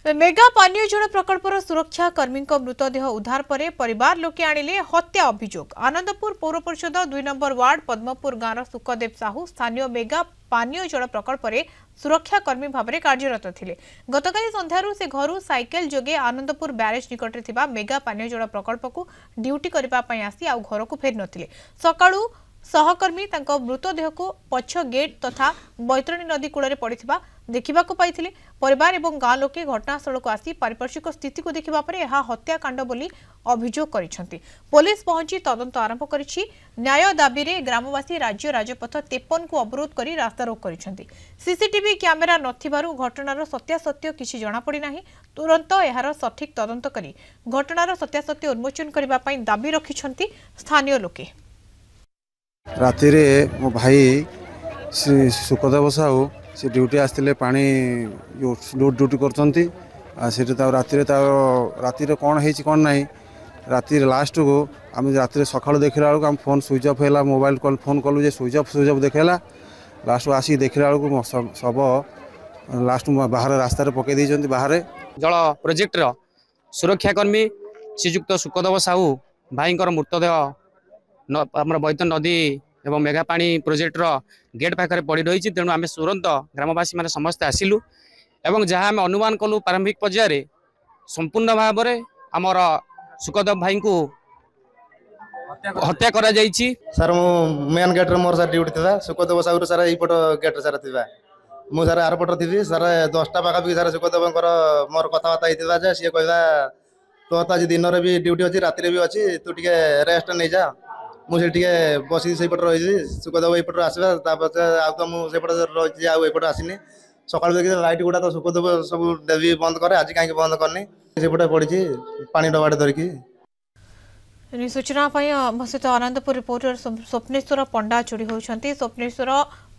Mega पानीय जल प्रकल्पर सुरक्षा कर्मी मृतदेह उद्धार पर परिवार लोके आणिले हत्या अभियोग। आनंदपुर पौर परिषद 2 नंबर वार्ड पद्मपुर गाँव सुखदेव साहू स्थानीय मेगा पानीय जल प्रकल्प सुरक्षा कर्मी भाव में कार्यरत थे। गतकाली संध्यारू से घर साइकेल जोगे आनंदपुर ब्यारेज निकट में मेगा पानीय जल प्रकल्प को ड्यूटी करने आसी आउ घर को फेरी नथिले। सकाळू सहकर्मी मृतदेह को पछ गेट तथा बैतरणी नदी कूल पड़ा देखा पाई। परिवार और गाँ लोके घटनास्थल को आसी पारिपार्श्विक स्थिति को देखा हत्याकांड बोली अभियोग करिसेंती। पुलिस पहुंची तदंत आरंभ करिछि। न्याय दाबी रे ग्रामवासी राज्य राजपथ 53 को अवरोध करी रास्ता रोक करिसेंती। सीसीटीवी कैमेरा नथिबारु घटनार सत्यासत्य किछि जणा पड़ी नाही। तुरंत एहार सठिक तदंत करी घटनार सत्यासत्य उन्मोचन करबा पई दाबी रखिसेंती स्थानीय लोके। राति रे मो भाई सुखदेव साहू से ड्यूटी आसते पानी लोड ड्यूटी कर राति कौन है कौन ना राति लास्ट को आम राति सका देखला बेलू आम फोन स्विच अफ है मोबाइल कॉल फोन कलु स्विच अफ देखला लास्ट आसिक देखला बेलू सब लास्ट बाहर रास्तार पकई देते बाहर जल प्रोजेक्टर सुरक्षाकर्मी श्रीजुक्त सुखदेव साहू भाई मृतदेह आम बैतन नदी एवं मेगा पानी प्रोजेक्टर गेट पाखे पड़ रही। तेणु आम तुरंत ग्रामवासी मैंने समस्ते आसिलु एवं जहाँ आम अनुमान कलु प्रारंभिक पर्यायर संपूर्ण भाव में आमर सुखदेव भाई को हत्या करा जाइछि। सर मु मेन गेट रे मोर सर ड्यूटी था सुखदेव साहू सर एपट गेट सर थी मु सर आरपट थी सर 10टा पाखापाखि सर सुखदेव मोर कथबार्ता होता सी कहला तो आज दिन में भी ड्यूटी अच्छी राति भी अच्छी तू टे रेस्ट नहीं जा मुझे बस रही सुखदेव यपट आसवा तो मुझे रही आउट आसनी सका देखिए लाइट गुड़ा तो सुखदेव सब डेली बंद करे आज कहीं बंद करनी सेपटे पड़ी पानी डबाटे धरिकी। सूचना सहित आनंदपुर रिपोर्टर स्वप्नेश्वर पंडा जोड़ी होती। स्वप्नेश्वर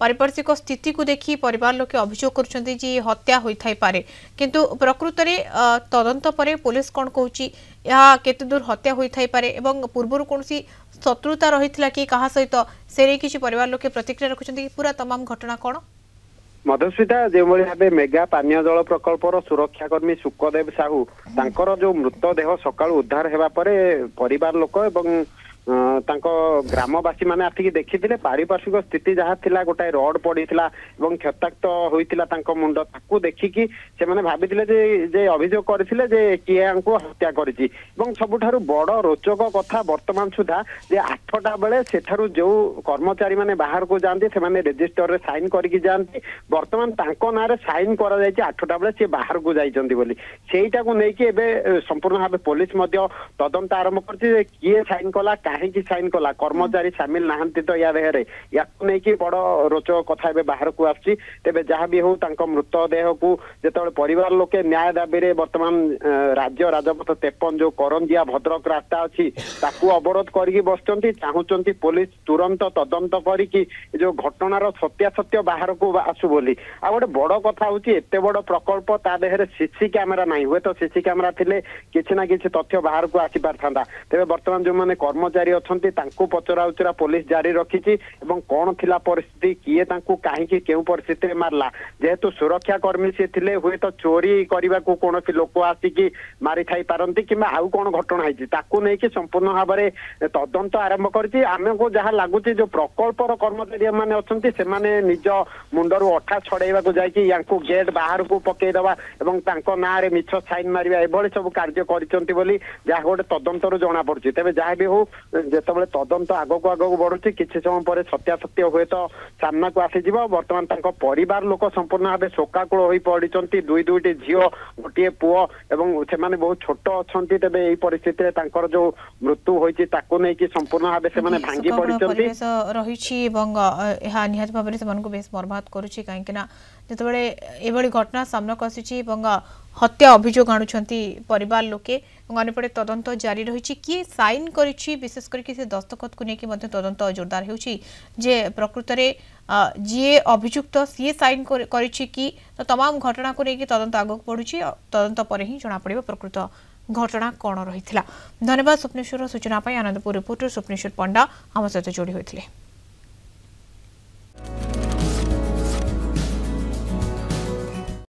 पारिपार्श्विक स्थिति को देखी परिवार लोके अभियोग कर हत्या होता पारे किंतु प्रकृत में तदंत पर पुलिस कौन कहूँ केते दूर हत्या होता पारे एवं पूर्व कौन शत्रुता रही कि क्या सहित से किसी परिवार लोके प्रतिक्रिया रखुच्च पूरा तमाम घटना कौन मधुस्मिता जो भाव मेगा पानीय जल प्रकल्पर सुरक्षाकर्मी सुखदेव साहू तांकर जो मृतदेह सकाळ उद्धार हेबा परे परिवार लोक एवं ग्रामवासी मैंने आसिक देखी पारिपार्श्विक स्थिति जहाँ थिला गोटाए रड पड़ा क्षताक्त होता मुंड ताकू देखिकी से मैंने भाभी जे अभियोग करते किए हत्या करी सबुठारु बड़ रोचक कथा वर्तमान सुधा जे 8टा बेले सेठारु जो कर्मचारी मैंने बाहर को जाती से रेजिस्टर रे साइन करके जाती वर्तमान ना रे साइन करा 8टा बेले सी बाहर को जाइछन्ती बोली सेटा को लेकिन एबे संपूर्ण भाव पुलिस तदंत आरंभ करछि किए साइन कला कहीं साइन कला कर्मचारी सामिल नहांती तो या देहरे या नहीं बड़ रोचक कथा बाहर को आसी तेबे जहाँ भी हो मृतदेह को जो परिवार लोके न्याय दाबी रे वर्तमान राज्य राजपथ 53 जो करंजिया भद्रक रास्ता अच्छी ताकू अवरोध करके बसचंती चाहूचंती पुलिस तुरंत तदंत करिकी जो घटनार सत्यासत्य बाहर को आसु बोली आ गोटे बड़ कथा हूँ एते बड़ प्रकल्प ता देहरे सीसी कैमेरा नहीं हुए तो सीसी कैमेरा थिले किछि ना किछि तथ्य बाहर को आसी पारथांदा तेबे वर्तमान जो माने कर्मचारी पचरा उचरा पुलिस जारी रखी कौन थिला परिस्थिति किए कहीं केउ परिस्थिति मारला जेहेतु सुरक्षा कर्मी से थिले हुए तो चोरी करने को कौन लोक आसिक मारी थाई पारती कि आउ कौन घटना है संपूर्ण भाव में तदंत आरंभ कर आम को जहाँ लगुच जो प्रकल्पर कर्मचारी मैंने अच्छा से निज मुंडर अठा छड़ेवा जा गेट बाहर को पकईदवा और ना मिछ साइन मारिया एभली सब कार्य कर जहाँ गोटे तदंतर जना पड़ी तेज जहाँ भी हो जिते तदंत आगक आगक बढ़ुची किसी समय पर सत्यासत्य हुए तो सामना को आसीज बर्तमान परिवार लोक संपूर्ण भाव शोकाकुल हो पड़ी दुईटी झील गोटे पुओ एवं से बहुत छोट अच्छा तेज यही परिस्थिति जो मृत्यु होती संपूर्ण भाव से भांगी पड़ी रही निहत भाव में बेस बर्बाद करुच्ची कहीं जो घटना सामना आसी हत्या अभियोग आणुंट परिवार लोके अनेपटे तदंत जारी रही किए साइन करिछि विशेष करके से दस्तखत को लेकिन तदंत जोरदार होउछि जे प्रकृत रे जी अभियुक्त सी साइन करिछि कि तो तमाम घटना को लेकिन तदंत आगक बढ़ुछि तदंत पर ही जना पड़िबो प्रकृत घटना कौन रही। धन्यवाद स्वप्नेश्वर सूचना आनंदपुर रिपोर्टर स्वप्नेश्वर पंडा आम सहित जोड़ी होते।